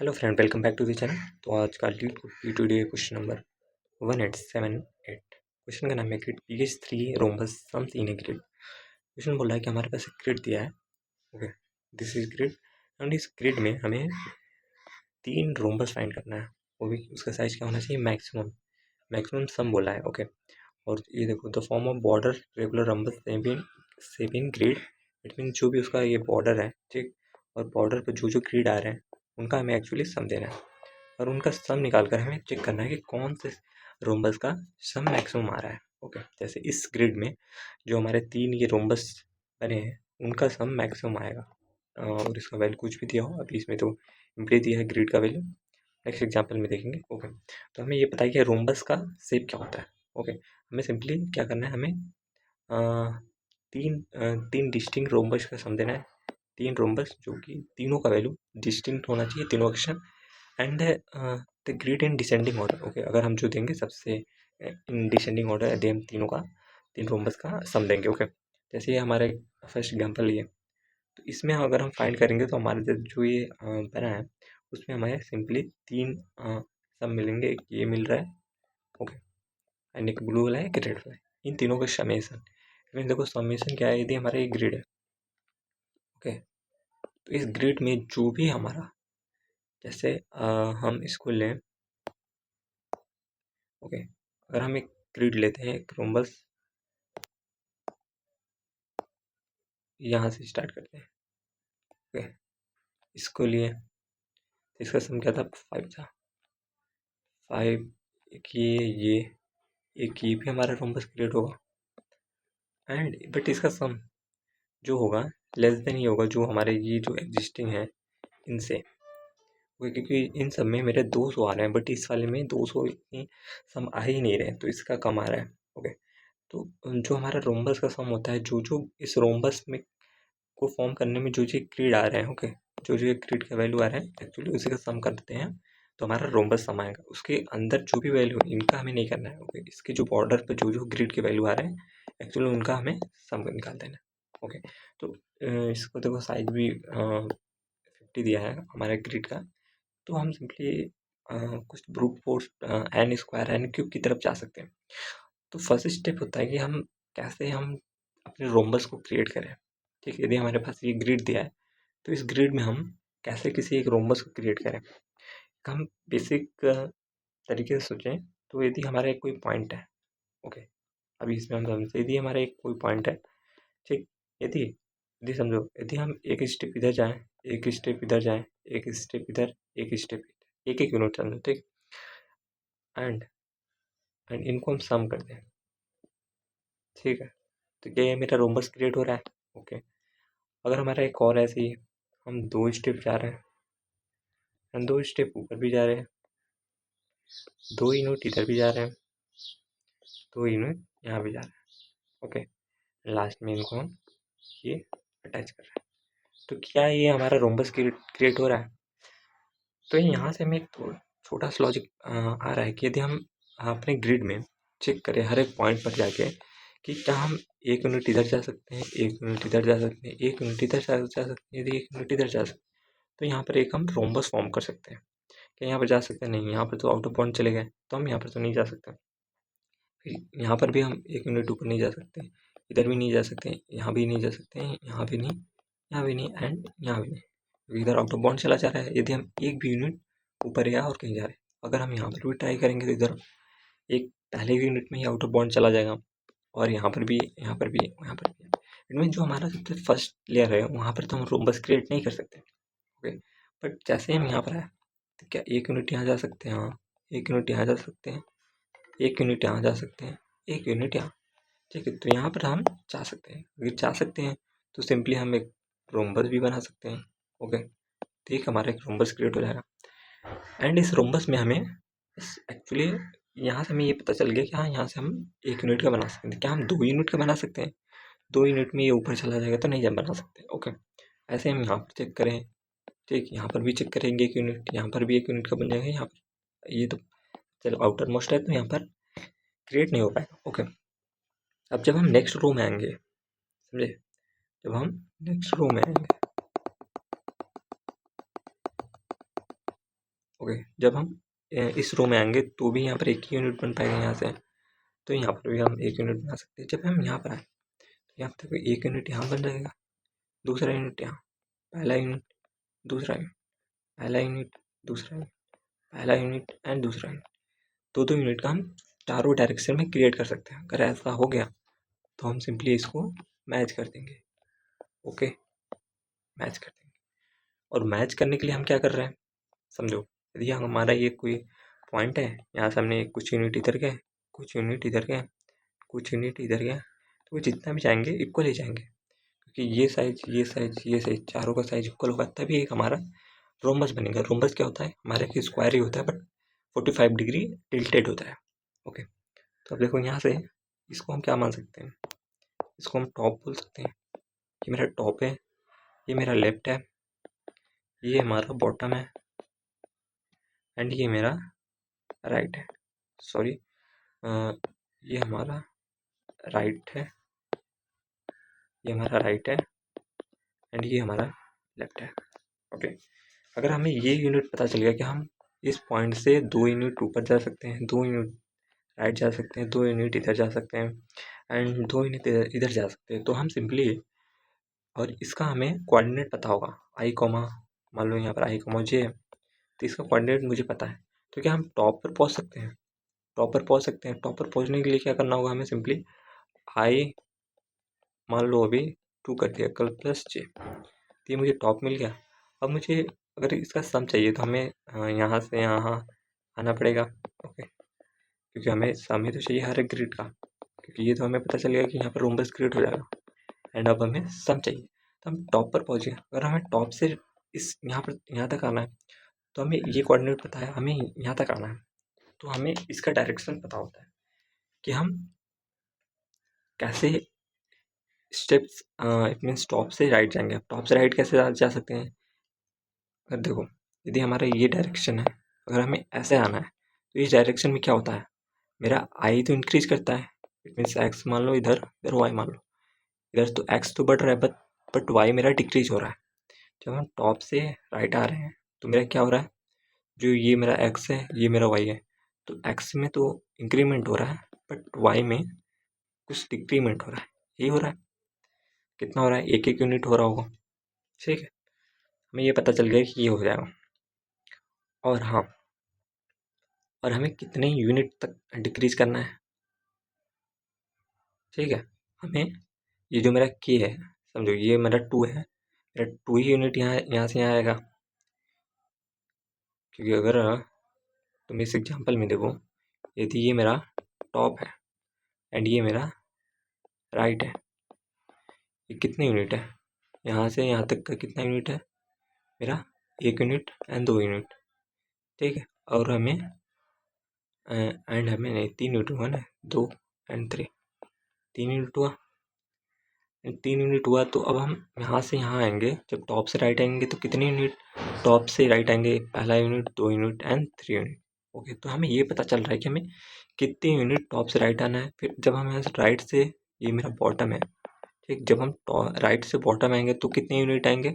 Hello friend, welcome back to the channel. तो आज का वीडियो क्वेश्चन नंबर 1878। क्वेश्चन का नाम है grid PH3 rhombus sums in a grid. Question बोल रहा है कि हमारे पास एक ग्रिड दिया है। Okay, this is grid and इस ग्रिड में हमें 3 रोम्बस फाइंड करना है। वो भी उसका साइज क्या होना चाहिए, मैक्सिमम सम बोला है। ओके, और ये देखो, the form of border regular rhombus same in grid. It mean जो भी उसका ये बॉर्डर है, ठीक, और बॉर्डर पे जो ग्रिड आ रहे हैं उनका हमें एक्चुअली सम देना है, और उनका सम निकाल कर हमें चेक करना है कि कौन से रोम्बस का सम मैक्सिमम आ रहा है। ओके, जैसे इस ग्रिड में जो हमारे 3 ये रोम्बस बने हैं उनका सम मैक्सिमम आएगा, और इसका वैल्यू कुछ भी दिया हो। अभी इसमें तो इम्प्ली दिया है ग्रिड का वैल्यू, नेक्स्ट एग्जाम्पल में देखेंगे। ओके, तो हमें ये पता है कि रोम्बस का शेप क्या होता है। ओके, हमें सिंपली क्या करना है, हमें तीन डिस्टिंक्ट रोम्बस का सम देना है। 3 रोम्बस जो कि तीनों का वैल्यू डिस्टिंक्ट होना चाहिए, तीनों action and the grid in descending order. Okay, अगर हम जो देंगे सबसे इन डिसेंडिंग ऑर्डर यदि हम तीनों का 3 रोम्बस का सम देंगे। ओके, जैसे ये हमारे फर्स्ट एग्जांपल ये, तो इसमें अगर हम फाइंड करेंगे तो हमारे जो ये बना है उसमें हमें सिंपली 3 सम मिलेंगे। एक ये मिल रहा है, ओके, एंड एक ब्लू वाला है, एक रेड वाला है। इन तीनों का समेसन, मीन देखो समेसन क्या है, यदि हमारा ये ग्रिड है। ओके, तो इस ग्रिड में जो भी हमारा, जैसे हम इसको लें। ओके, अगर हम एक ग्रिड लेते हैं, एक रोम्बस यहाँ से स्टार्ट करते हैं। ओके, इसको लिए, इसका सम क्या था, 5 था। 5, एक ये भी हमारा रोम्बस क्रिएट होगा, एंड बट इसका सम जो होगा लेस देन ही होगा जो हमारे ये जो एग्जिस्टिंग है इनसे। ओके, क्योंकि इन सब में मेरे 200 आ रहे हैं, बट इस वाले में 200 इतनी सम आ ही नहीं रहे, तो इसका कम आ रहा है। ओके, तो जो हमारा रोम्बस का सम होता है, जो इस रोम्बस में को फॉर्म करने में जो ग्रिड आ रहे हैं, ओके, जो ग्रिड का वैल्यू आ रहा है एक्चुअली उसी का सम करते हैं तो हमारा रोम्बस सम आएगा। उसके अंदर जो भी वैल्यू है इनका हमें नहीं करना है। ओके, इसके जो बॉर्डर पे जो ग्रिड के वैल्यू आ रहे हैं एक्चुअली उनका हमें सम निकाल देना है। ओके, तो इसको देखो साइज भी 50 दिया है हमारे ग्रिड का, तो हम सिंपली कुछ brute force n square n cube की तरफ जा सकते हैं। तो फर्स्ट स्टेप होता है कि हम कैसे हम अपने रोम्बस को क्रिएट करें। ठीक है, यदि हमारे पास ये ग्रिड दिया है तो इस ग्रिड में हम कैसे किसी एक रोम्बस को क्रिएट करें। हम बेसिक तरीके से सोचें तो यदि हमारा एक कोई पॉइंट है। ओके, अभी इसमें हम समझते, यदि हमारा एक कोई पॉइंट है, ठीक, यदि यदि समझो, यदि हम एक स्टेप इधर जाएं, एक स्टेप इधर जाएं, एक स्टेप इधर, एक स्टेप इधर, एक यूनिट समझो, ठीक, एंड इनको हम सम कर दें। ठीक है, तो क्या ये मेरा रोम्बस क्रिएट हो रहा है। ओके, अगर हमारा एक और ऐसे ही हम 2 स्टेप जा रहे हैं, हम 2 स्टेप ऊपर भी जा रहे हैं, 2 यूनिट इधर भी जा रहे हैं, 2 यूनिट यहाँ भी जा रहे हैं। ओके, लास्ट में इनको हम ये अटैच कर रहे हैं, तो क्या ये हमारा रोम्बस क्रिएट हो रहा है। तो यहाँ से हमें एक छोटा सा लॉजिक आ रहा है कि यदि हम अपने ग्रिड में चेक करें हर एक पॉइंट पर जाके कि क्या हम 1 यूनिट इधर जा सकते हैं, 1 यूनिट इधर जा सकते हैं, 1 यूनिट इधर जा सकते हैं, यदि 1 यूनिट इधर जा सकते हैं तो यहाँ पर एक हम रोम्बस फॉर्म कर सकते हैं। क्या यहाँ पर जा सकते हैं, नहीं, यहाँ पर तो आउट ऑफ बाउंड चले गए, तो हम यहाँ पर तो नहीं जा सकते। फिर यहाँ पर भी हम 1 यूनिट ऊपर नहीं जा सकते, इधर भी नहीं जा सकते, यहाँ भी नहीं जा सकते, यहाँ भी नहीं, यहाँ भी नहीं, एंड यहाँ भी नहीं, क्योंकि इधर आउट ऑफ बाउंड चला जा रहा है। यदि हम एक भी यूनिट ऊपर या और कहीं जा रहे हैं, अगर हम यहाँ पर भी ट्राई करेंगे तो इधर एक पहले यूनिट में ही आउट ऑफ बाउंड चला जाएगा, और यहाँ पर भी, यहाँ पर भी, यहाँ पर भी। इनमें जो हमारा सबसे फर्स्ट लेयर है वहाँ पर तो हम रोम्बस क्रिएट नहीं कर सकते। ओके, बट जैसे हम यहाँ पर आए तो क्या 1 यूनिट यहाँ जा सकते हैं, हाँ, 1 यूनिट यहाँ जा सकते हैं, 1 यूनिट यहाँ जा सकते हैं, 1 यूनिट यहाँ। ठीक है, तो यहाँ पर हम जा सकते हैं। अगर जा सकते हैं तो सिंपली हम एक रोम्बस भी बना सकते हैं। ओके, तो एक हमारा एक रोम्बस क्रिएट हो जाएगा, एंड इस रोम्बस में हमें एक्चुअली यहाँ से हमें ये पता चल गया कि हाँ, यहाँ से हम 1 यूनिट का बना सकते हैं। क्या हम 2 यूनिट का बना सकते हैं, 2 यूनिट में ये ऊपर चला जाएगा तो नहीं बना सकते। ओके, ऐसे हम यहाँ पर चेक करें, ठीक, यहाँ पर भी चेक करेंगे 1 यूनिट, यहाँ पर भी 1 यूनिट का बन जाएगा, यहाँ पर ये तो चलो आउटर मोस्ट है तो यहाँ पर क्रिएट नहीं हो पाएगा। ओके, अब जब हम नेक्स्ट रो में आएंगे, समझे, जब हम नेक्स्ट रो में आएंगे ओके, जब हम इस रो में आएंगे तो भी यहाँ पर एक ही यूनिट बन पाएगा यहाँ से, तो यहाँ पर भी हम एक यूनिट बना सकते हैं। जब हम यहाँ पर आए तो यहाँ पर एक यूनिट यहाँ बन जाएगा, दूसरा यूनिट यहाँ, पहला यूनिट, दूसरा यूनिट, पहला यूनिट, दूसरा यूनिट, पहला यूनिट एंड दूसरा यूनिट। दो यूनिट का हम चारों डायरेक्शन में क्रिएट कर सकते हैं। अगर ऐसा हो गया तो हम सिंपली इसको मैच कर देंगे। ओके, मैच कर देंगे। और मैच करने के लिए हम क्या कर रहे हैं, समझो, यदि हमारा ये कोई पॉइंट है, यहाँ से हमने कुछ यूनिट इधर गए, कुछ यूनिट इधर गए, कुछ यूनिट इधर गए, तो वो जितना भी जाएंगे इक्वल ही जाएंगे, क्योंकि ये साइज, ये साइज, ये साइज, चारों का साइज इक्वल होगा, तभी एक हमारा रोम्बस बनेगा। रोम्बस क्या होता है, हमारे एक स्क्वायर ही होता है बट 45 डिग्री टिल्टेड होता है। ओके, तो अब देखो यहाँ से इसको हम क्या मान सकते हैं, इसको हम टॉप बोल सकते हैं। ये मेरा टॉप है, ये मेरा लेफ्ट है, ये हमारा बॉटम है एंड ये मेरा राइट है। सॉरी, ये हमारा राइट है, ये हमारा राइट है एंड ये हमारा लेफ्ट है। ओके, अगर हमें ये यूनिट पता चल गया कि हम इस पॉइंट से 2 यूनिट ऊपर जा सकते हैं, 2 यूनिट राइट जा सकते हैं, 2 यूनिट इधर जा सकते हैं एंड 2 यूनिट इधर जा सकते हैं, तो हम सिंपली, और इसका हमें कोऑर्डिनेट पता होगा, आई कॉमा, मान लो यहाँ पर आई कॉमा जे है, तो इसका कोऑर्डिनेट मुझे पता है, तो क्या हम टॉप पर पहुँच सकते हैं, टॉप पर पहुँच सकते हैं। टॉप पर पहुँचने के लिए क्या करना होगा, हमें सिंपली आई, मान लो अभी 2 कर दिया, कल प्लस जे, तो ये मुझे टॉप मिल गया। अब मुझे अगर इसका सम चाहिए तो हमें यहाँ से यहाँ आना पड़ेगा। ओके, क्योंकि हमें सम ही तो चाहिए हर एक ग्रिड का, क्योंकि ये तो हमें पता चलेगा कि यहाँ पर रोम्बस क्रिएट हो जाएगा एंड अब हमें सम चाहिए, तो हम टॉप पर पहुँच गए। अगर हमें टॉप से इस यहाँ पर यहाँ तक आना है तो हमें ये कोऑर्डिनेट पता है, हमें यहाँ तक आना है, तो हमें इसका डायरेक्शन पता होता है कि हम कैसे स्टेप्स, इट मीन्स टॉप से राइट जाएंगे। अब टॉप से राइट कैसे जा सकते हैं, अगर देखो, यदि हमारा ये डायरेक्शन है, अगर हमें ऐसे आना है तो इस डायरेक्शन में क्या होता है, मेरा आई तो इंक्रीज करता है, इट मीन्स एक्स मान लो इधर, इधर वाई मान लो, इधर तो एक्स तो बढ़ रहा है बट वाई मेरा डिक्रीज हो रहा है। जब हम टॉप से राइट आ रहे हैं तो मेरा क्या हो रहा है, जो ये मेरा एक्स है, ये मेरा वाई है, तो एक्स में तो इंक्रीमेंट हो रहा है बट वाई में कुछ डिक्रीमेंट हो रहा है। यही हो रहा है, कितना हो रहा है, एक एक यूनिट हो रहा होगा। ठीक है, हमें ये पता चल गया कि ये हो जाएगा। और हाँ, और हमें कितने यूनिट तक डिक्रीज करना है। ठीक है, हमें ये जो मेरा के है, समझो ये मेरा 2 है, मेरा 2 ही यूनिट यहाँ से यहाँ आएगा, क्योंकि अगर तुम इस एग्जांपल में देखो, यदि ये मेरा टॉप है एंड ये मेरा राइट है, ये कितने यूनिट है, यहाँ से यहाँ तक का कितना यूनिट है, मेरा 1 यूनिट एंड 2 यूनिट। ठीक है, और हमें एंड हमें नहीं, 3 यूनिट हुआ ना, 2 एंड 3, 3 यूनिट हुआ, 3 यूनिट हुआ। तो अब हम यहाँ से यहाँ आएंगे, जब टॉप से राइट आएंगे तो कितने यूनिट टॉप से राइट आएंगे, पहला unit, 2 unit and 3 unit. Okay, तो हमें ये पता चल रहा है कि हमें कितने यूनिट टॉप से राइट आना है। फिर जब हम यहाँ से राइट से, ये मेरा बॉटम है, ठीक, जब हम राइट से बॉटम आएंगे तो कितने यूनिट आएंगे,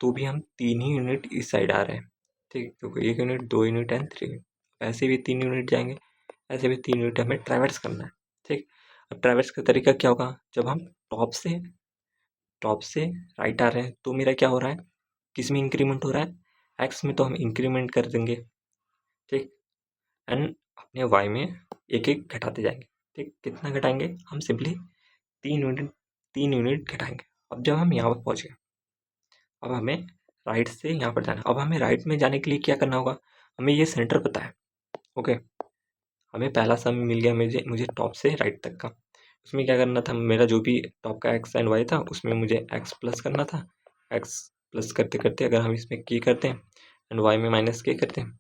तो भी हम 3 ही यूनिट इस साइड आ रहे हैं। ठीक, तो 1 यूनिट, 2 यूनिट एंड 3 यूनिट, ऐसे भी 3 यूनिट जाएंगे, ऐसे भी 3 यूनिट हमें ट्रैवर्स करना है। ठीक, अब ट्रैवर्स का तरीका क्या होगा, जब हम टॉप से राइट आ रहे हैं तो मेरा क्या हो रहा है, किस में इंक्रीमेंट हो रहा है, एक्स में, तो हम इंक्रीमेंट कर देंगे। ठीक, एंड अपने वाई में एक एक घटाते जाएंगे। ठीक, कितना घटाएंगे, हम सिंपली 3 यूनिट घटाएंगे। अब जब हम यहाँ पर पहुँच गए, अब हमें राइट से यहाँ पर जाना है। अब हमें राइट में जाने के लिए क्या करना होगा, हमें ये सेंटर पता है। ओके, हमें पहला सम मिल गया मुझे टॉप से राइट तक का। उसमें क्या करना था, मेरा जो भी टॉप का एक्स एंड वाई था उसमें मुझे एक्स प्लस करना था। एक्स प्लस करते करते अगर हम इसमें के करते हैं एंड वाई में माइनस के करते हैं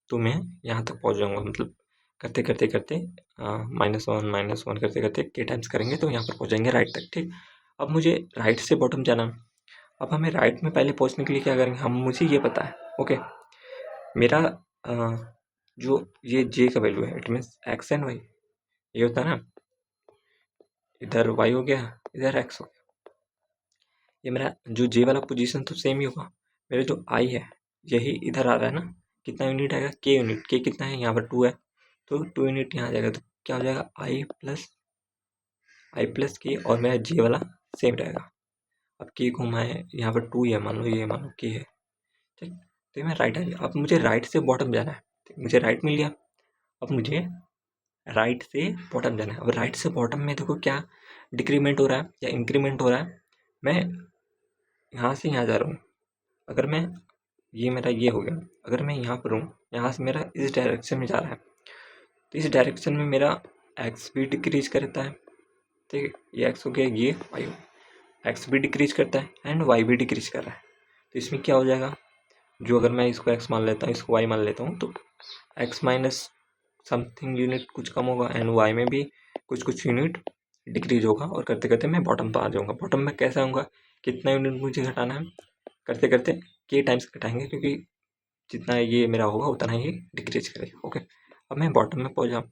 तो मैं यहाँ तक पहुँच जाऊँगा, मतलब करते करते करते -1 करते करते के टाइम्स करेंगे तो यहाँ पर पहुँच जाएंगे राइट तक। ठीक, अब मुझे राइट से बॉटम जाना है। अब हमें राइट में पहले पहुँचने के लिए क्या करेंगे, हम, मुझे ये पता है। ओके, मेरा जो ये जे का वैल्यू है, it means x and y, ये होता है ना, इधर वाई हो गया, इधर एक्स हो गया। ये मेरा जो जे वाला पोजीशन तो सेम ही होगा। मेरा जो आई है, यही इधर आ रहा है ना, कितना यूनिट आएगा, के यूनिट, के कितना है यहाँ पर 2 है, तो 2 यूनिट यहाँ आ जाएगा, तो क्या हो जाएगा आई प्लस के, और मेरा जे वाला सेम रहेगा। अब के को मैं यहाँ पर 2 ही है, मान लो ये मान लो के है, ठीक। तो ये मैं राइट आ गया। अब मुझे राइट से बॉटम जाना है, मुझे राइट मिल गया। अब मुझे राइट से बॉटम जाना है। अब राइट से बॉटम में देखो क्या डिक्रीमेंट हो रहा है या इंक्रीमेंट हो रहा है। मैं यहाँ से यहाँ जा रहा हूँ, अगर मैं ये मेरा ये हो गया, अगर मैं यहाँ पर हूँ, यहाँ से मेरा इस डायरेक्शन में जा रहा है, तो इस डायरेक्शन में मेरा एक्स भी डिक्रीज करता है, ठीक है। ये एक्स हो गया, ये वाई हो गया, एक्स भी डिक्रीज करता है एंड वाई भी डिक्रीज कर रहा है। तो इसमें क्या हो जाएगा, जो अगर मैं इसको एक्स मान लेता हूँ, इसको वाई मान लेता हूँ, तो एक्स माइनस समथिंग यूनिट कुछ कम होगा एंड वाई में भी कुछ कुछ यूनिट डिक्रीज होगा, और करते करते मैं बॉटम पर आ जाऊँगा। बॉटम में कैसे आऊँगा, कितना यूनिट मुझे घटाना है, करते करते के टाइम्स घटाएंगे, क्योंकि जितना ये मेरा होगा उतना ही डिक्रीज करेगा। ओके, अब मैं बॉटम में पहुँच जाऊँ।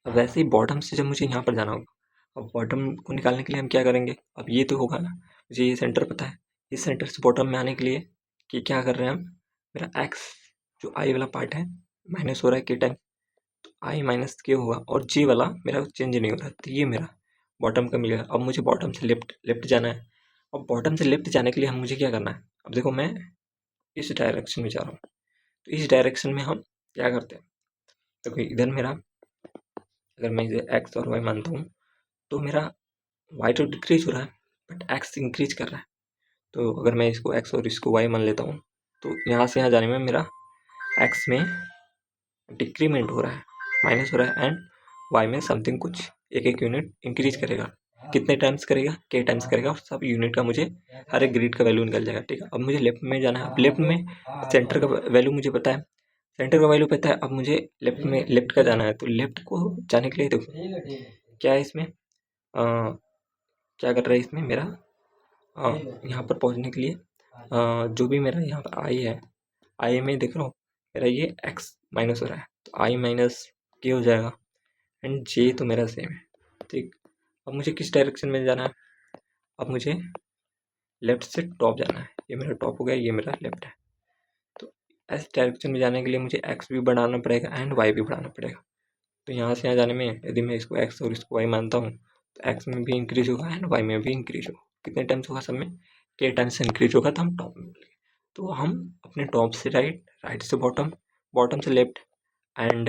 अब वैसे ही बॉटम से जब मुझे यहाँ पर जाना होगा, अब बॉटम को निकालने के लिए हम क्या करेंगे, अब ये तो होगा ना, मुझे ये सेंटर पता है, इस सेंटर से बॉटम में आने के लिए कि क्या कर रहे हैं हम, मेरा एक्स जो आई वाला पार्ट है माइनस हो रहा है के टाइम, तो आई माइनस के होगा, और जे वाला मेरा चेंज नहीं हो रहा, तो ये मेरा बॉटम का मिलेगा। अब मुझे बॉटम से लेफ्ट लेफ्ट जाना है। अब बॉटम से लेफ्ट जाने के लिए हम मुझे क्या करना है, अब देखो मैं इस डायरेक्शन में जा रहा हूँ, तो इस डायरेक्शन में हम क्या करते हैं, देखो इधर मेरा, अगर मैं इसे एक्स और वाई मानता हूँ, तो मेरा वाई तो डिक्रीज हो रहा है बट एक्स इंक्रीज कर रहा है। तो अगर मैं इसको एक्स और इसको वाई मान लेता हूँ, तो यहाँ से यहाँ जाने में मेरा एक्स में डिक्रीमेंट हो रहा है, माइनस हो रहा है, एंड वाई में समथिंग कुछ एक एक यूनिट इंक्रीज करेगा। कितने टाइम्स करेगा, के टाइम्स करेगा, और सब यूनिट का मुझे हर एक ग्रिड का वैल्यू निकल जाएगा, ठीक है। अब मुझे लेफ्ट में जाना है। अब लेफ्ट में सेंटर का वैल्यू मुझे पता है, सेंटर का वैल्यू पता है। अब मुझे लेफ्ट में लेफ्ट का जाना है, तो लेफ्ट को जाने के लिए देखो क्या है इसमें, क्या कर रहा है इसमें मेरा, यहाँ पर पहुँचने के लिए जो भी मेरा यहाँ पर आई है, आई में देख रहा हूँ मेरा ये एक्स माइनस हो रहा है, तो आई माइनस के हो जाएगा, एंड जे तो मेरा सेम है, ठीक। अब मुझे किस डायरेक्शन में जाना है, अब मुझे लेफ्ट से टॉप जाना है, ये मेरा टॉप हो गया, ये मेरा लेफ्ट है। तो इस डायरेक्शन में जाने के लिए मुझे एक्स भी बढ़ाना पड़ेगा एंड वाई भी बढ़ाना पड़ेगा। तो यहाँ से यहाँ जाने में यदि मैं इसको एक्स और इसको वाई मानता हूँ, तो एक्स में भी इंक्रीज होगा एंड वाई में भी इंक्रीज होगा। कितने टाइम्स होगा सब में, के टाइम्स इंक्रीज होगा, तो हम टॉप में मिलेंगे। तो हम अपने टॉप से राइट, राइट से बॉटम, बॉटम से लेफ्ट एंड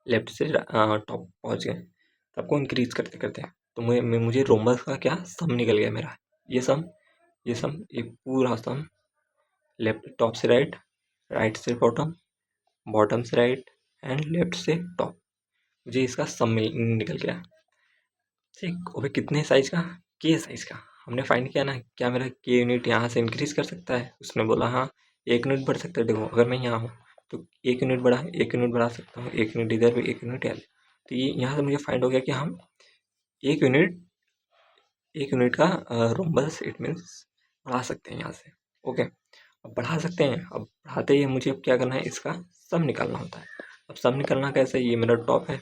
लेफ्ट से टॉप पहुँच गए, सबको इंक्रीज करते करते। तो मुझे रोम्बस का क्या सम निकल गया मेरा, ये सम, ये सम, ये पूरा सम, लेफ्ट टॉप से राइट, राइट से बॉटम, बॉटम से राइट एंड लेफ्ट से टॉप, मुझे इसका सम निकल गया, ठीक। और कितने साइज का, के साइज का हमने फाइंड किया ना, क्या मेरा के यूनिट यहाँ से इंक्रीज कर सकता है, उसने बोला हाँ 1 यूनिट बढ़ सकता है। देखो अगर मैं यहाँ हूँ तो 1 यूनिट बढ़ा, 1 यूनिट बढ़ा सकता हूँ, 1 यूनिट इधर भी, 1 यूनिट इधर। तो ये यहाँ से मुझे फाइंड हो गया कि हम 1 यूनिट, 1 यूनिट का रोम्बस इट मीन्स बढ़ा सकते हैं यहाँ से। ओके, अब बढ़ा सकते हैं। अब बढ़ाते ही मुझे अब क्या करना है, इसका सम निकालना होता है। अब सम निकालना कैसे, ये मेरा टॉप है,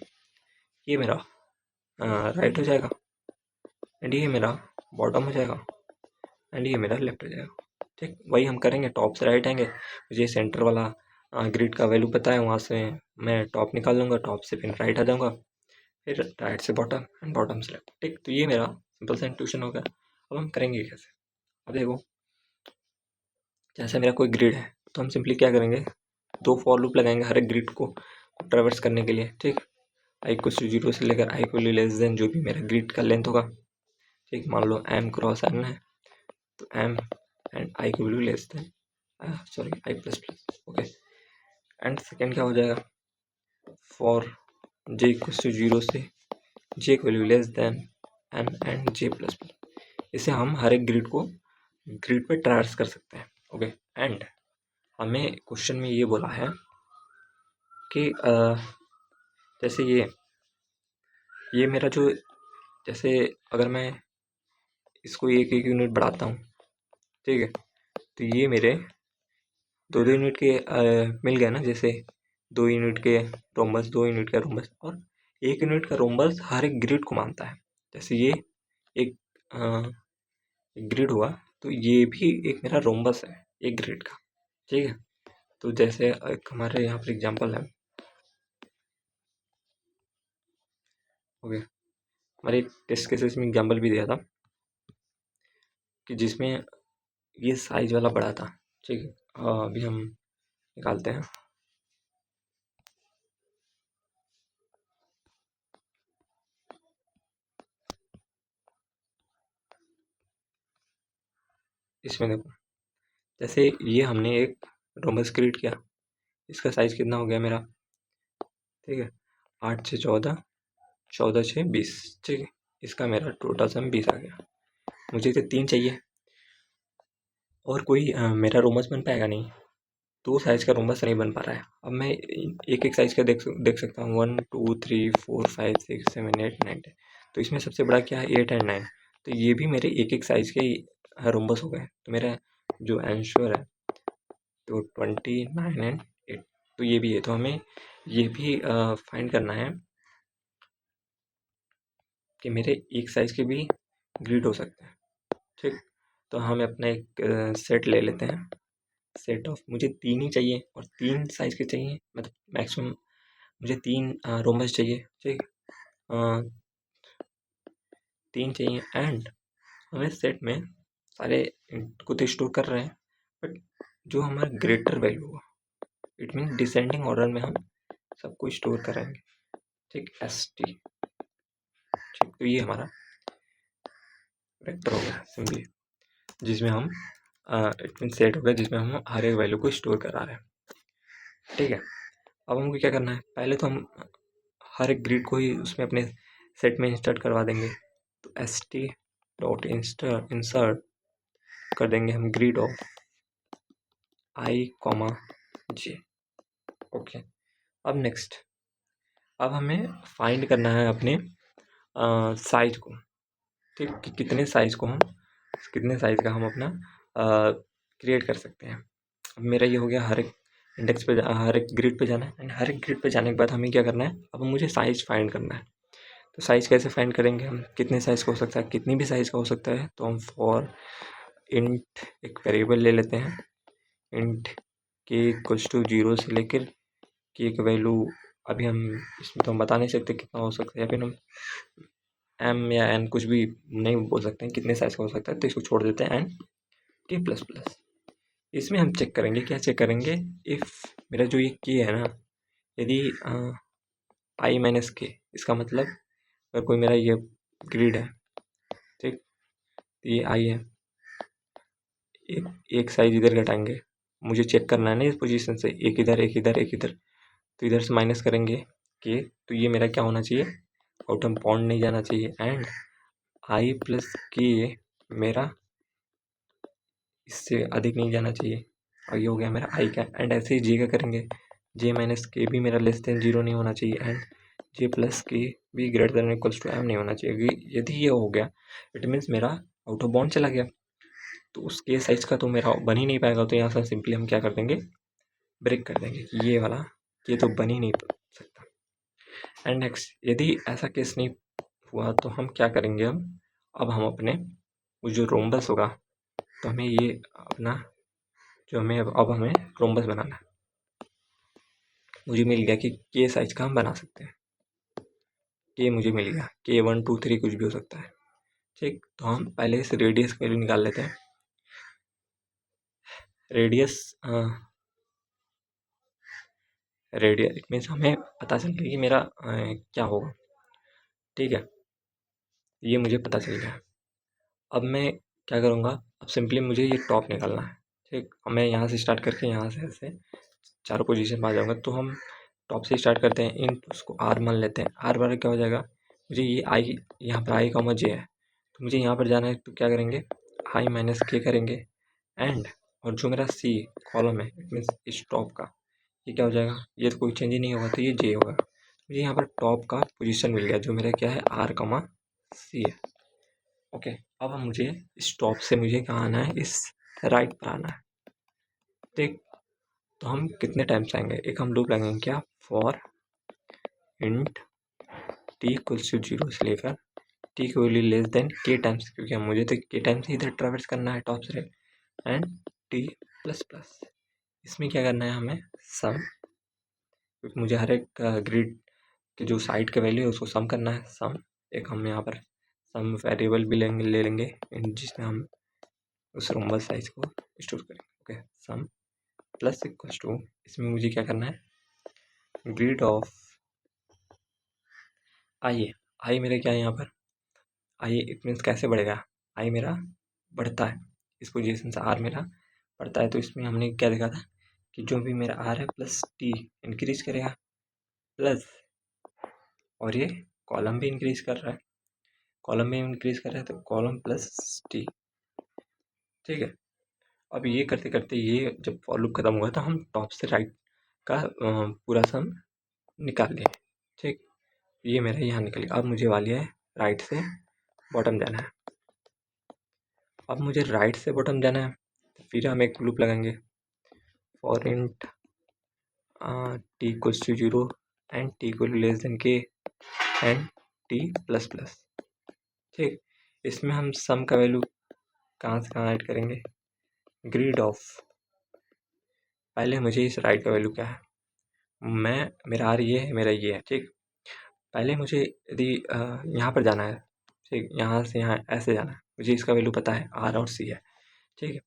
ये मेरा राइट हो जाएगा, एंड ये मेरा बॉटम हो जाएगा, एंड ये मेरा लेफ्ट हो जाएगा, ठीक। वही हम करेंगे, टॉप से राइट आएंगे, मुझे सेंटर वाला ग्रिड का वैल्यू पता है, वहाँ से मैं टॉप निकाल लूँगा, टॉप से फिर राइट आ जाऊँगा, फिर राइट से बॉटम एंड बॉटम से लेफ्ट, ठीक। तो ये मेरा सिंपल सा इंट्यूशन हो गया। अब हम करेंगे कैसे, अब देखो जैसे मेरा कोई ग्रिड है, तो हम सिंपली क्या करेंगे, 2 फॉर लूप लगाएंगे हर एक ग्रिड को ट्रेवर्स करने के लिए, ठीक। आई को 0 से लेकर आई को लेस देन जो भी मेरा ग्रिड का लेंथ होगा, ठीक। मान लो m क्रॉस n है, तो m एंड आई की value less then, sorry I plus plus, okay. And second क्या हो जाएगा, फॉर j इक्वल्स टू 0 से j की value less then m and j plus plus. इसे हम हर एक ग्रिड को ग्रिड पे ट्रावर्स कर सकते हैं, ओके। एंड हमें क्वेश्चन में ये बोला है कि जैसे ये मेरा जो, जैसे अगर मैं इसको एक एक यूनिट बढ़ाता हूँ, ठीक है, तो ये मेरे 2 यूनिट के मिल गए ना, जैसे 2 यूनिट के रोम्बस, 2 यूनिट का रोम्बस, और 1 यूनिट का रोम्बस हर एक ग्रिड को मानता है। जैसे ये एक ग्रिड हुआ, तो ये भी एक मेरा रोम्बस है एक ग्रिड का, ठीक है। तो जैसे एक हमारे यहाँ पर एग्जांपल है, ओके, हमारे टेस्ट केसेस में एग्जांपल भी दिया था कि जिसमें ये साइज वाला बड़ा था, ठीक है। अभी हम निकालते हैं। इसमें देखो, जैसे ये हमने एक रोमबस क्रिएट किया, इसका साइज कितना हो गया मेरा, ठीक है, 8 से 14, 14 से 20, ठीक है। इसका मेरा टोटल सम 20 आ गया। मुझे तो 3 चाहिए और कोई मेरा रोमबस बन पाएगा नहीं, 2 साइज़ का रोमबस नहीं बन पा रहा है। अब मैं एक एक साइज़ का देख सकता हूँ, 1 2 3 4 5 6 7 8 9 10। तो इसमें सबसे बड़ा क्या है, 8 एंड 9। तो ये भी मेरे एक एक साइज़ के रोमबस हो गए। तो मेरा जो आंसर है तो 29 एंड 8, तो ये भी है। तो हमें ये भी फाइंड करना है कि मेरे एक साइज़ के भी ग्रिड हो सकते हैं, ठीक। तो हम अपना एक सेट ले लेते हैं, सेट ऑफ, मुझे 3 ही चाहिए और 3 साइज़ के चाहिए, मतलब मैक्सिमम मुझे 3 रोमबस चाहिए, ठीक। 3 चाहिए एंड हमें सेट में सारे को तो स्टोर कर रहे हैं, बट जो हमारा ग्रेटर वैल्यू होगा, इट मीन डिसेंडिंग ऑर्डर में हम सबको स्टोर करेंगे, ठीक, एस टी, ठीक। तो ये हमारा वेक्टर हो गया सिंपली, जिसमें हम इट मीन सेट हो गया जिसमें हम हर एक वैल्यू को स्टोर करा रहे हैं, ठीक है। अब हमको क्या करना है, पहले तो हम हर एक ग्रिड को ही उसमें अपने सेट में इंसर्ट करवा देंगे। तो एस टी डॉट इंसर्ट कर देंगे हम grid of I comma J, okay. अब नेक्स्ट, अब हमें फाइंड करना है अपने साइज को, ठीक, कि कितने साइज का हम अपना क्रिएट कर सकते हैं। अब मेरा ये हो गया, हर एक इंडेक्स पे हर एक ग्रिड पे जाना है एंड हर एक ग्रिड पे जाने के बाद हमें क्या करना है, अब मुझे साइज फाइंड करना है। तो साइज कैसे फाइंड करेंगे हम, कितने साइज का हो सकता है, कितनी भी साइज का हो सकता है। तो हम फॉर इंट एक वेरिएबल ले लेते हैं, इंट के इक्वल्स टू 0 से लेकर की एक वैल्यू, अभी हम इसमें तो हम बता नहीं सकते कितना हो सकता है, या फिर हम एम या एन कुछ भी नहीं बोल सकते हैं कितने साइज का हो सकता है, तो इसको छोड़ देते हैं एन के प्लस प्लस। इसमें हम चेक करेंगे, क्या चेक करेंगे, इफ़ मेरा जो ये के है ना, यदि आई माइनस के, इसका मतलब अगर कोई मेरा ये ग्रिड है, ठीक, तो ये आई है, एक साइज इधर घटाएंगे, मुझे चेक करना है ना इस पोजीशन से, एक इधर एक इधर एक इधर, तो इधर से माइनस करेंगे के, तो ये मेरा क्या होना चाहिए, आउट ऑफ बाउंड नहीं जाना चाहिए एंड आई प्लस के मेरा इससे अधिक नहीं जाना चाहिए, और ये हो गया मेरा आई का। एंड ऐसे ही जे का करेंगे, जे माइनस के भी मेरा लेस देन 0 नहीं होना चाहिए एंड जे प्लस के भी greater than equals to m नहीं होना चाहिए। यदि ये हो गया इट मीन्स मेरा आउट ऑफ बाउंड चला गया, तो उस के साइज का तो मेरा बन ही नहीं पाएगा। तो यहाँ से सिंपली हम क्या कर देंगे, ब्रेक कर देंगे कि ये वाला ये तो बन ही नहीं सकता। एंड नेक्स्ट, यदि ऐसा केस नहीं हुआ तो हम क्या करेंगे, अब हम अपने वो जो रोम्बस होगा, तो हमें ये अपना जो हमें अब हमें रोम्बस बनाना है। मुझे मिल गया कि के साइज का हम बना सकते हैं, के मुझे मिल गया, के 1 2 3 कुछ भी हो सकता है, ठीक। तो हम पहले इस रेडियस का वैल्यू निकाल लेते हैं। रेडियस रेडियस इट मीन्स हमें पता चल गया कि मेरा क्या होगा, ठीक है, ये मुझे पता चल गया। अब मैं क्या करूँगा, अब सिंपली मुझे ये टॉप निकालना है, ठीक। अब मैं यहाँ से स्टार्ट करके यहाँ से ऐसे चारों पोजीशन में आ जाऊँगा। तो हम टॉप से स्टार्ट करते हैं, इन उसको आर मान लेते हैं। आर बार क्या हो जाएगा, मुझे ये आई, यहाँ पर आई कॉमा जे है, तो मुझे यहाँ पर जाना है, तो क्या करेंगे, आई माइनस के करेंगे एंड, और जो मेरा सी कॉलम है इट मीन्स इस टॉप का, ये क्या हो जाएगा, ये तो कोई चेंज ही नहीं होगा, तो ये जे होगा। मुझे यहाँ पर टॉप का पोजीशन मिल गया जो मेरा क्या है, आर कमा सी है, ओके। अब मुझे इस टॉप से मुझे कहाँ आना है, इस राइट पर आना है, ठीक। तो हम कितने टाइम्स आएंगे, एक हम लूप लगाएंगे, क्या, for int t equals to 0 से लेकर टी की value less than k times, क्योंकि हम मुझे तो के टाइम्स ही इधर ट्रैवर्स करना है टॉप से, एंड टी प्लस प्लस इसमें क्या करना है हमें, सम, क्योंकि मुझे हर एक ग्रिड के जो साइड के वैल्यू है उसको सम करना है। सम एक हम यहाँ पर सम वेरिएबल भी ले लेंगे जिसमें हम उस रोम्बस साइज को स्टोर करेंगे। Okay, sum plus equals to, इसमें मुझे क्या करना है, ग्रिड ऑफ आई है। आई मेरा क्या है यहाँ पर, आई इट मीन्स कैसे बढ़ेगा, आई मेरा बढ़ता है, इस पोजीशन से आर मेरा बढ़ता है। तो इसमें हमने क्या देखा था कि जो भी मेरा आर है प्लस टी इंक्रीज करेगा, प्लस और ये कॉलम भी इंक्रीज कर रहा है, कॉलम में इंक्रीज कर रहा है तो कॉलम प्लस टी। ठीक है, अब ये करते करते ये जब फॉर लूप खत्म हुआ तो हम टॉप से राइट का पूरा सम निकाल लिए। ठीक, ये मेरा यहाँ निकल गया। अब मुझे वाली है राइट से बॉटम जाना है। अब मुझे राइट से बॉटम जाना है तो फिर हम एक लूप लगाएंगे, for int t equals to 0 and t equal less than k and t plus plus. ठीक, इसमें हम सम का वैल्यू कहाँ से कहाँ ऐड करेंगे, ग्रिड ऑफ, पहले मुझे इस राइट का वैल्यू क्या है, मेरा आर ये है, मेरा ये है। ठीक, पहले मुझे यदि यहाँ पर जाना है, ठीक, यहाँ से यहाँ ऐसे जाना है, मुझे इसका वैल्यू पता है आर और सी है। ठीक है,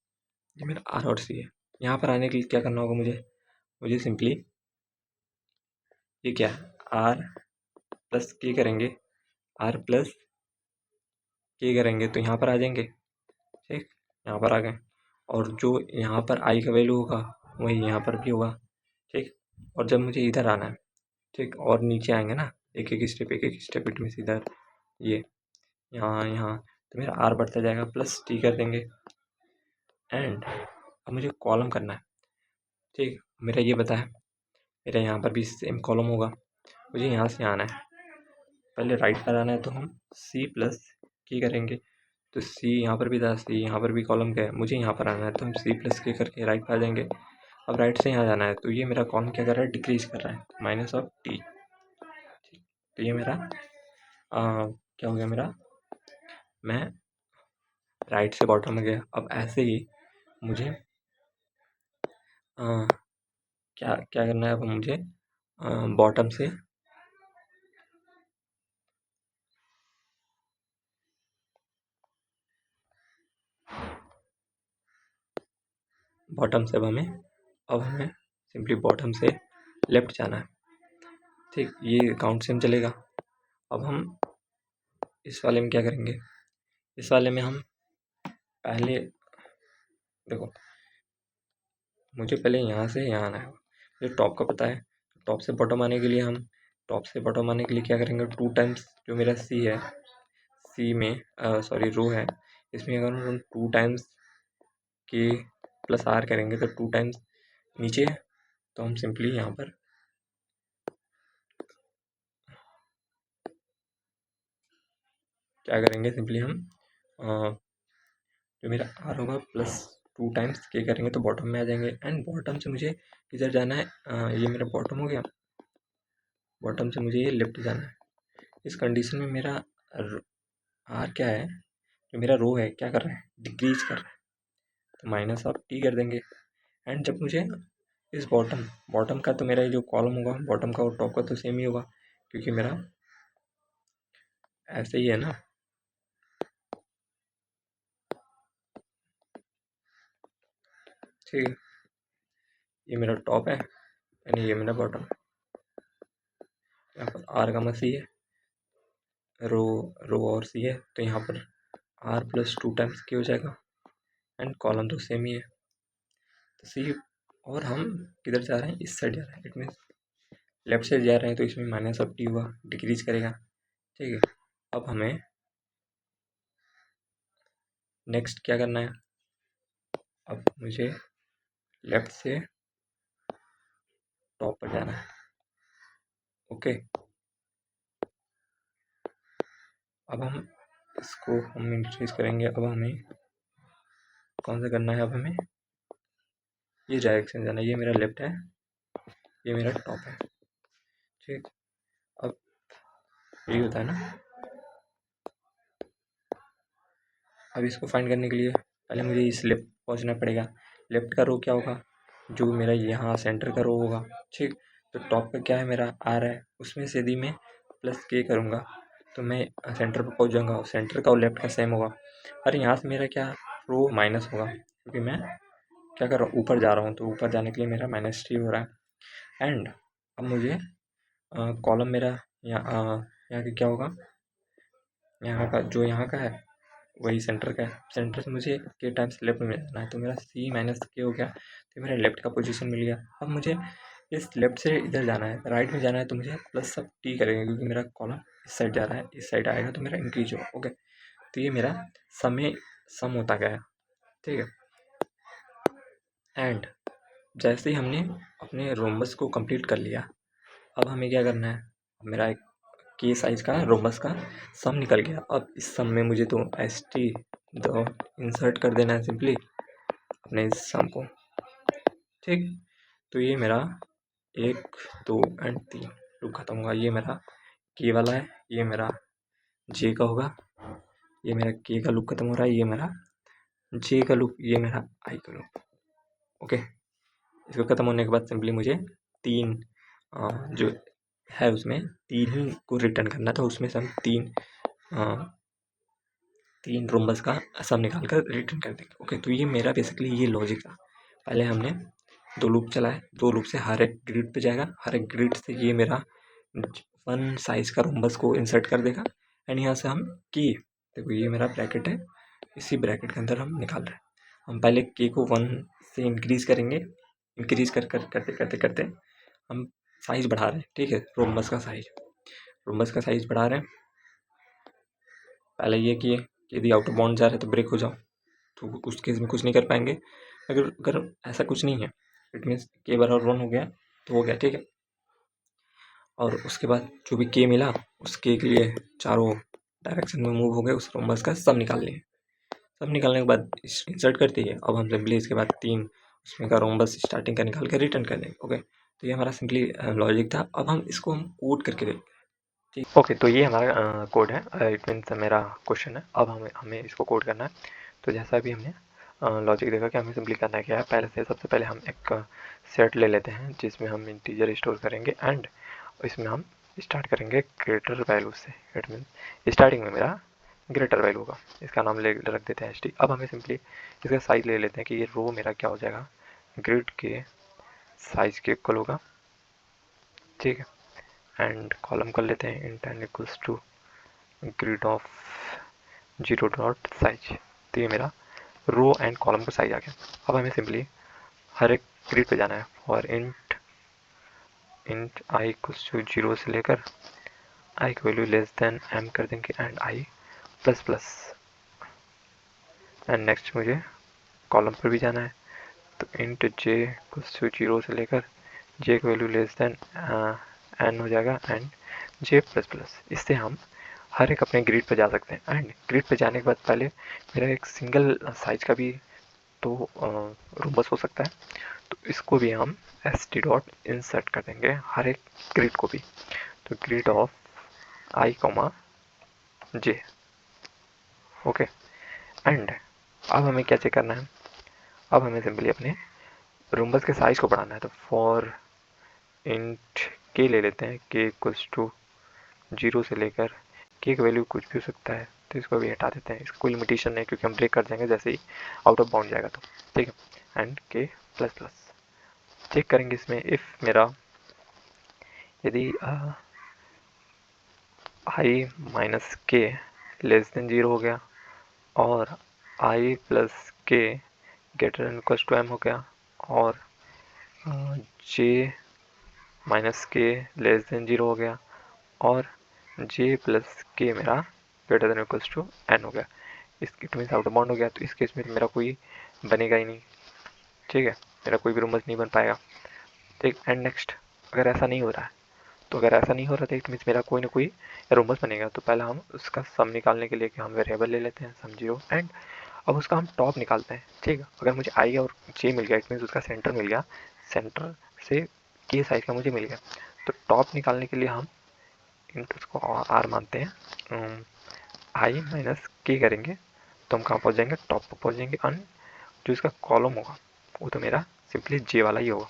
ये मेरा आर और सी है। यहाँ पर आने के लिए क्या करना होगा मुझे सिंपली ये क्या है, आर प्लस के करेंगे, आर प्लस के करेंगे तो यहाँ पर आ जाएंगे। ठीक, यहाँ पर आ गए, और जो यहाँ पर आई का वैल्यू होगा वही यहाँ पर भी होगा। ठीक, और जब मुझे इधर आना है, ठीक, और नीचे आएंगे ना, एक एक स्टेप इट मीन्स इधर ये यहाँ यहाँ, तो मेरा आर बढ़ता जाएगा, प्लस टी कर देंगे। एंड अब मुझे कॉलम करना है। ठीक, मेरा ये पता है, मेरा यहाँ पर भी सेम कॉलम होगा, मुझे यहाँ से आना है, पहले राइट पर आना है तो हम सी प्लस की करेंगे, तो सी यहाँ पर भी था, सी यहाँ पर भी कॉलम का है, मुझे यहाँ पर आना है तो हम सी प्लस के करके राइट पर आ जाएंगे। अब राइट से यहाँ जाना है तो ये मेरा कॉलम क्या कर रहा है, डिक्रीज कर रहा है, माइनस ऑफ टी। तो ये मेरा क्या हो गया, मेरा मैं राइट से बॉटम में गया। अब ऐसे ही मुझे क्या क्या करना है, अब मुझे बॉटम से अब हमें सिंपली बॉटम से लेफ्ट जाना है। ठीक, ये काउंट सेम चलेगा। अब हम इस वाले में क्या करेंगे, इस वाले में हम पहले देखो, मुझे पहले यहाँ से यहाँ आना है, मुझे टॉप का पता है, टॉप से बॉटम आने के लिए हम टॉप से बॉटम आने के लिए क्या करेंगे, 2 टाइम्स जो मेरा सी है, सी में सॉरी रो है, इसमें अगर हम 2 टाइम्स के प्लस आर करेंगे तो 2 टाइम्स नीचे, तो हम सिंपली यहाँ पर क्या करेंगे, सिंपली हम जो मेरा आर होगा प्लस 2 टाइम्स के करेंगे तो बॉटम में आ जाएंगे। एंड बॉटम से मुझे किधर जाना है, ये मेरा बॉटम हो गया, बॉटम से मुझे ये लेफ्ट जाना है। इस कंडीशन में मेरा आर क्या है, जो मेरा रो है क्या कर रहा है, डिक्रीज कर रहा है, तो माइनस ऑफ टी कर देंगे। एंड जब मुझे इस बॉटम का, तो मेरा ये जो कॉलम होगा बॉटम का और टॉप का तो सेम ही होगा, क्योंकि मेरा ऐसे ही है ना। ठीक है, ये मेरा टॉप है यानी ये मेरा बॉटम है। यहाँ पर आर का सी है, रो और सी है, तो यहाँ पर आर प्लस 2 टाइम्स के हो जाएगा, एंड कॉलम तो सेम ही है, तो सी। और हम किधर जा रहे हैं, इस साइड जा रहे हैं, इट मीन्स लेफ्ट साइड जा रहे हैं, तो इसमें माइनस ऑफ टी हुआ, डिक्रीज करेगा। ठीक है, अब हमें नेक्स्ट क्या करना है, अब मुझे लेफ्ट से टॉप पर जाना है। ओके, अब हम इसको हम इंक्रीज करेंगे। अब हमें कौन सा करना है, अब हमें ये डायरेक्शन जाना है, ये मेरा लेफ्ट है, ये मेरा टॉप है। ठीक, अब यही होता है ना। अब इसको फाइंड करने के लिए पहले मुझे इस लेफ्ट पहुंचना पड़ेगा। लेफ्ट का रो क्या होगा, जो मेरा यहाँ सेंटर का रो होगा, ठीक। तो टॉप पे क्या है मेरा आ रहा है, उसमें से यदि मैं प्लस के करूँगा तो मैं सेंटर पर पहुँच जाऊँगा, सेंटर का और लेफ्ट का सेम होगा। और यहाँ से मेरा क्या रो माइनस होगा, क्योंकि मैं क्या कर रहा हूँ, ऊपर जा रहा हूँ, तो ऊपर जाने के लिए मेरा -3 हो रहा है। एंड अब मुझे कॉलम मेरा यहाँ का क्या होगा, यहाँ का जो यहाँ का है वही सेंटर का है। सेंटर से मुझे के टाइम्स लेफ्ट में जाना है, तो मेरा C माइनस के हो गया, तो मेरा लेफ्ट का पोजीशन मिल गया। अब मुझे इस लेफ्ट से इधर जाना है, राइट में जाना है, तो मुझे प्लस सब T करेंगे, क्योंकि मेरा कॉलम इस साइड जा रहा है, इस साइड आएगा तो मेरा इंक्रीज होगा। ओके, तो ये मेरा सम होता गया, ठीक है। एंड जैसे ही हमने अपने रोम्बस को कंप्लीट कर लिया, अब हमें क्या करना है, मेरा एक के साइज का रोम्बस का सम निकल गया। अब इस सम में मुझे तो ST दो इंसर्ट कर देना है सिंपली अपने इस सम को, ठीक। तो ये मेरा 1 2 एंड 3 लूप खत्म होगा। ये मेरा के वाला है, ये मेरा जे का होगा, ये मेरा के का लूप खत्म हो रहा है, ये मेरा जे का लूप, ये मेरा आई का लूप। ओके, इसको खत्म होने के बाद सिंपली मुझे 3 जो है उसमें 3 ही को रिटर्न करना था, उसमें से हम 3 रोम्बस का सम निकाल कर रिटर्न कर देंगे। ओके, तो ये मेरा बेसिकली ये लॉजिक था। पहले हमने 2 लूप चलाए, 2 लूप से हर एक ग्रिड पे जाएगा, हर एक ग्रिड से ये मेरा 1 साइज का रोम्बस को इंसर्ट कर देगा। एंड यहाँ से हम की, देखो ये मेरा ब्रैकेट है, इसी ब्रैकेट के अंदर हम निकाल रहे हैं। हम पहले के को 1 से इंक्रीज करेंगे, इंक्रीज करते हम साइज बढ़ा रहे हैं, ठीक है। रोम्बस का साइज बढ़ा रहे हैं। पहले ये किए कि यदि आउट ऑफ बाउंड जा रहे हैं तो ब्रेक हो जाओ, तो उस केस में कुछ नहीं कर पाएंगे। अगर ऐसा कुछ नहीं है, इट मीन्स के बराबर 1 हो गया तो हो गया, ठीक है। और उसके बाद जो भी के मिला, उस के लिए चारों डायरेक्शन में मूव हो गए, उस रोम्बस का सब निकाल लिए। सब निकालने के बाद इंसर्ट करते ही अब हम सिंपली इसके बाद 3 उसमें का रोम्बस स्टार्टिंग का निकाल कर रिटर्न कर देंगे। ओके, तो ये हमारा सिंपली लॉजिक था। अब हम इसको हम कोड करके देखते हैं, ठीक। ओके, तो ये हमारा कोड है, इट मीन्स मेरा क्वेश्चन है। अब हमें इसको कोड करना है। तो जैसा भी हमने लॉजिक देखा कि हमें सिंपली करना क्या है, सबसे पहले हम एक सेट ले लेते हैं जिसमें हम इंटीजर स्टोर करेंगे, एंड इसमें हम स्टार्ट करेंगे ग्रेटर वैल्यू से। इट मीन्स स्टार्टिंग में मेरा ग्रेटर वैल्यू होगा, इसका नाम रख देते हैं ST। अब हमें सिंपली इसका साइज ले लेते हैं कि ये रो मेरा क्या हो जाएगा, ग्रिड के साइज के इक्वल होगा, ठीक है। एंड कॉलम कर लेते हैं int n equals to grid of 0 dot size. तो ये मेरा रो एंड कॉलम का साइज आ गया। अब हमें सिंपली हर एक ग्रिड पे जाना है, और इंट आई इक्वल्स टू 0 से लेकर आई की वैल्यू लेस देन m कर देंगे, and I plus plus. And next मुझे कॉलम पर भी जाना है, तो इंट j इक्वल्स टू 0 से लेकर j की वैल्यू लेस देन n हो जाएगा, एंड j प्लस प्लस। इससे हम हर एक अपने ग्रिड पे जा सकते हैं। एंड ग्रिड पे जाने के बाद पहले मेरा एक सिंगल साइज का भी तो रोम्बस हो सकता है, तो इसको भी हम ST डॉट इंसर्ट कर देंगे हर एक ग्रिड को भी। तो grid of i comma j। Okay, and अब हमें क्या चेक करना है, अब हमें सिंपली अपने रोम्बस के साइज को बढ़ाना है। तो फॉर इंट के ले लेते हैं, के इक्वल्स टू 0 से लेकर के वैल्यू कुछ भी हो सकता है, तो इसको भी हटा देते हैं, इसको कोई लिमिटेशन नहीं, क्योंकि हम ब्रेक कर देंगे जैसे ही आउट ऑफ बाउंड जाएगा तो, ठीक है। एंड के प्लस प्लस चेक करेंगे इसमें, इफ मेरा यदि i minus k less than 0 हो गया, और i plus k greater than equals to m हो गया, और j minus k less than 0 हो गया, और जे प्लस के मेरा greater than equals to n हो गया, इस it means out of bound हो गया। तो इस केस में मेरा कोई बनेगा ही नहीं, ठीक है, मेरा कोई भी रोम्बस नहीं बन पाएगा, ठीक। एंड नेक्स्ट अगर ऐसा नहीं हो रहा है, तो अगर ऐसा नहीं हो रहा था इट मीन्स मेरा कोई ना कोई रोम्बस बनेगा। तो पहले हम उसका सम निकालने के लिए कि हम वेरिएबल ले लेते हैं सम 0, एंड अब उसका हम टॉप निकालते हैं, ठीक है। अगर मुझे आई और जे मिल गया, इट मीन्स उसका सेंटर मिल गया, सेंटर से के साइज का मुझे मिल गया, तो टॉप निकालने के लिए हम इंटू उसको आर मानते हैं, आई माइनस के करेंगे, तो हम कहाँ पहुँच जाएंगे, टॉप पर पहुँच जाएंगे। एंड जो इसका कॉलम होगा वो तो मेरा सिंपली जे वाला ही होगा।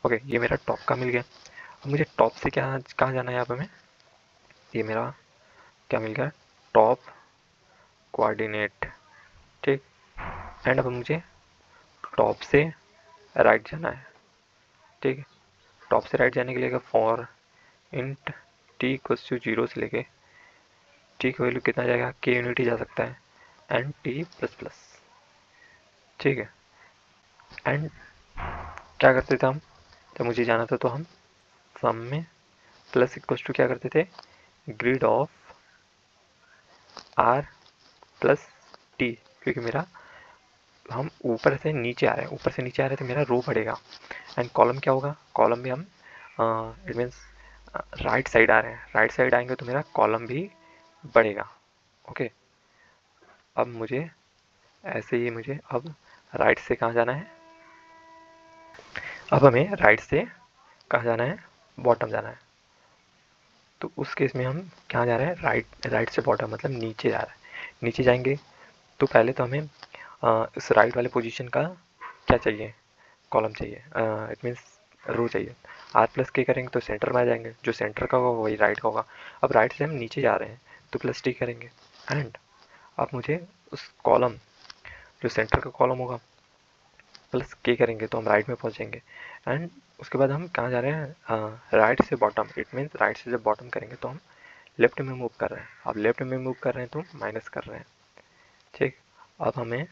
ओके, ये मेरा टॉप का मिल गया। अब मुझे टॉप से क्या कहाँ जाना है यहाँ पे हमें, ये मेरा क्या मिल गया, टॉप कोऑर्डिनेट, ठीक। एंड अब मुझे टॉप से राइट जाना है, ठीक है। टॉप से राइट जाने के लिए for int t equals to 0 से लेके टी का वैल्यू कितना जाएगा, के यूनिटी जा सकता है, एंड टी प्लस प्लस, ठीक है। एंड क्या करते थे हम, जब मुझे जाना था तो हम सम में प्लस इक्वल्स टू क्या करते थे, grid of r plus t, क्योंकि मेरा हम ऊपर से नीचे आ रहे हैं, ऊपर से नीचे आ रहे हैं तो मेरा रो बढ़ेगा। एंड कॉलम क्या होगा, कॉलम भी हम इट मीन्स राइट साइड आ रहे हैं, राइट साइड आएंगे तो मेरा कॉलम भी बढ़ेगा। ओके, अब मुझे ऐसे ही मुझे अब राइट से कहाँ जाना है, अब हमें राइट से कहाँ जाना है, बॉटम जाना है। तो उस केस में हम कहाँ जा रहे हैं, राइट से बॉटम मतलब नीचे जा रहा है। नीचे जाएंगे तो पहले तो हमें इस राइट वाले पोजीशन का क्या चाहिए, कॉलम चाहिए, इट मीन्स रो चाहिए। आर प्लस के करेंगे तो सेंटर में आ जाएंगे, जो सेंटर का होगा वही राइट का होगा। अब राइट से हम नीचे जा रहे हैं तो प्लस टी करेंगे। एंड अब मुझे उस कॉलम, जो सेंटर का कॉलम होगा, प्लस के करेंगे तो हम राइट में पहुंचेंगे। एंड उसके बाद हम कहाँ जा रहे हैं, राइट से बॉटम, इट मीन्स राइट से जब बॉटम करेंगे तो हम लेफ्ट में मूव कर रहे हैं। अब लेफ्ट में मूव कर रहे हैं तो माइनस कर रहे हैं, ठीक। अब हमें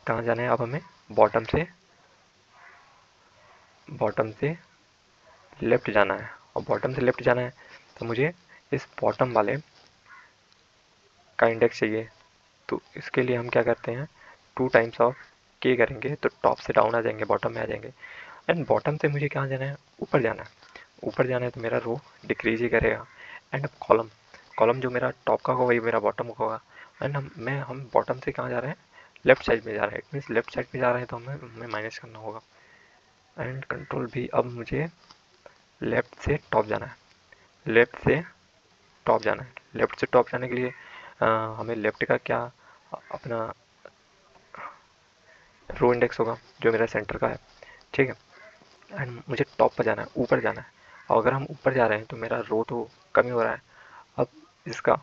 कहाँ जाना है, अब हमें बॉटम से लेफ्ट जाना है। और बॉटम से लेफ्ट जाना है तो मुझे इस बॉटम वाले का इंडेक्स चाहिए। तो इसके लिए हम क्या करते हैं, 2 टाइम्स ऑफ के करेंगे तो टॉप से डाउन आ जाएंगे, बॉटम में आ जाएंगे। एंड बॉटम से मुझे कहाँ जाना है, ऊपर जाना है। ऊपर जाना है तो मेरा रो डिक्रीज ही करेगा। एंड अब कॉलम, कॉलम जो मेरा टॉप का होगा वही मेरा बॉटम का होगा। एंड हम बॉटम से कहाँ जा रहे हैं, लेफ्ट साइड में जा रहे हैं। इट मीन्स लेफ्ट साइड में जा रहे हैं तो हमें माइनस करना होगा। एंड कंट्रोल भी, अब मुझे लेफ्ट से टॉप जाना है, लेफ्ट से टॉप जाना है। लेफ्ट से टॉप जाने के लिए हमें लेफ्ट का क्या अपना रो इंडेक्स होगा जो मेरा सेंटर का है, ठीक है। एंड मुझे टॉप पर जाना है, ऊपर जाना है। और अगर हम ऊपर जा रहे हैं तो मेरा रो तो कम ही हो रहा है। अब इसका,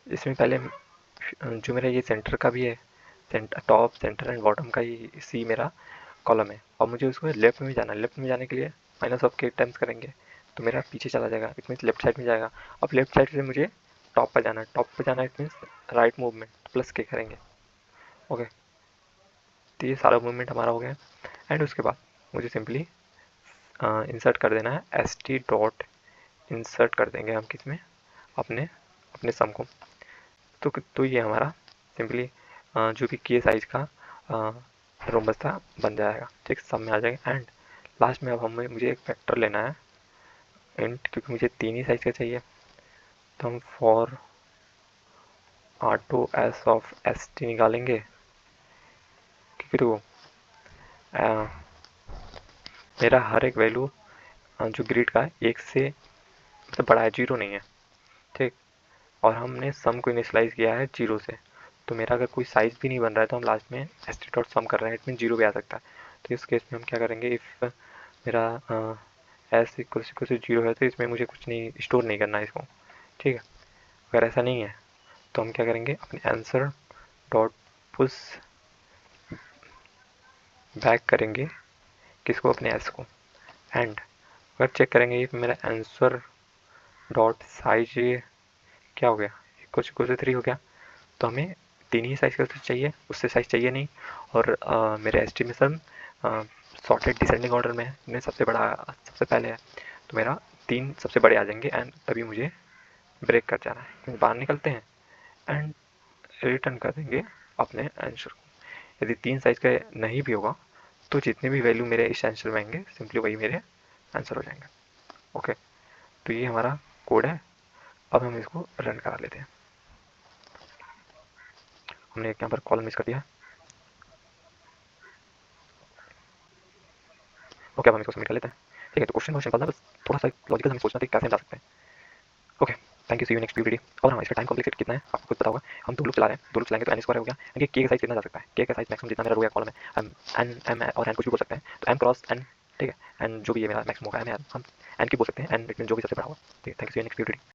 इसमें पहले जो मेरा ये सेंटर का भी है, टॉप सेंटर एंड बॉटम का ही सी मेरा कॉलम है। और मुझे उसको लेफ्ट में जाना है। लेफ्ट में जाने के लिए माइनस ऑफ के टाइम्स करेंगे तो मेरा पीछे चला जाएगा, इट मीन्स लेफ्ट साइड में जाएगा। अब लेफ्ट साइड से मुझे टॉप पर जाना है, टॉप पर जाना है it means right movement, plus के करेंगे। ओके, तो ये सारा मूवमेंट हमारा हो गया। एंड उसके बाद मुझे सिंपली इंसर्ट कर देना है, एस टी डॉट इंसर्ट कर देंगे हम किस में, अपने अपने सम को। तो ये हमारा सिंपली जो भी के साइज का रोम्बस था बन जाएगा, ठीक, सब में आ जाएगा। एंड लास्ट में अब हमें मुझे एक वेक्टर लेना है इंट, क्योंकि मुझे 3 ही साइज का चाहिए। तो हम for auto S of S T निकालेंगे, क्योंकि देखो मेरा हर एक वैल्यू जो ग्रिड का है 1 से मतलब बड़ा है, 0 नहीं है, ठीक। और हमने सम को इनिशलाइज किया है 0 से, तो मेरा अगर कोई साइज भी नहीं बन रहा है तो हम लास्ट में एस टी डॉट सम कर रहे हैं, इट मीन 0 भी आ सकता है। तो इस केस में हम क्या करेंगे, इफ़ मेरा एस इक्वल टू 0 है तो इसमें मुझे कुछ नहीं स्टोर नहीं करना है इसको, ठीक है। अगर ऐसा नहीं है तो हम क्या करेंगे, अपने आंसर डॉट पुश बैक करेंगे किसको, अपने एस को। एंड अगर चेक करेंगे ये मेरा आंसर डॉट साइज क्या हो गया, इक्वल टू 3 हो गया। तो हमें 3 ही साइज का तो चाहिए, उससे साइज चाहिए नहीं। और मेरे एस्टिमेशन सॉर्टेड डिसेंडिंग ऑर्डर में है, इनमें सबसे बड़ा सबसे पहले है, तो मेरा 3 सबसे बड़े आ जाएंगे। एंड तभी मुझे ब्रेक कर जाना है, बाहर निकलते हैं एंड रिटर्न कर देंगे अपने आंसर को। यदि 3 साइज का नहीं भी होगा तो जितने भी वैल्यू मेरे इस आंसर में आएंगे सिंपली वही मेरे आंसर हो जाएंगे। ओके, तो ये हमारा कोड है। अब हम इसको रन करा लेते हैं। हमने एक यहाँ पर कॉलम मिस कर दिया। ओके, अब हम इसको सबमिट कर लेते हैं। ठीक है, तो क्वेश्चन बहुत सिंपल था, बस थोड़ा सा लॉजिकल हमें सोचना था कि कैसे हम जा सकते हैं। Okay, thank you, see you next video. और हाँ, इसका टाइम कॉम्प्लेक्सिटी कितना है आपको खुद पता होगा। हम 2 लूप चला रहे हैं, 2 लूप चलाएंगे तो एन स्क्वायर हो गया। यानी के का साइज कितना जा सकता है, के का साइज मैक्सिमम जितना मेरा रो या कॉलम है, हम एन एम और एन कुछ भी बोल सकते हैं। तो एम क्रॉस एन, ठीक है, एन जो भी ये मेरा मैक्सिमम होगा एम, हम एन की बोल सकते हैं, एन जो भी सबसे बड़ा होगा। ठीक है, thank you, see you next video.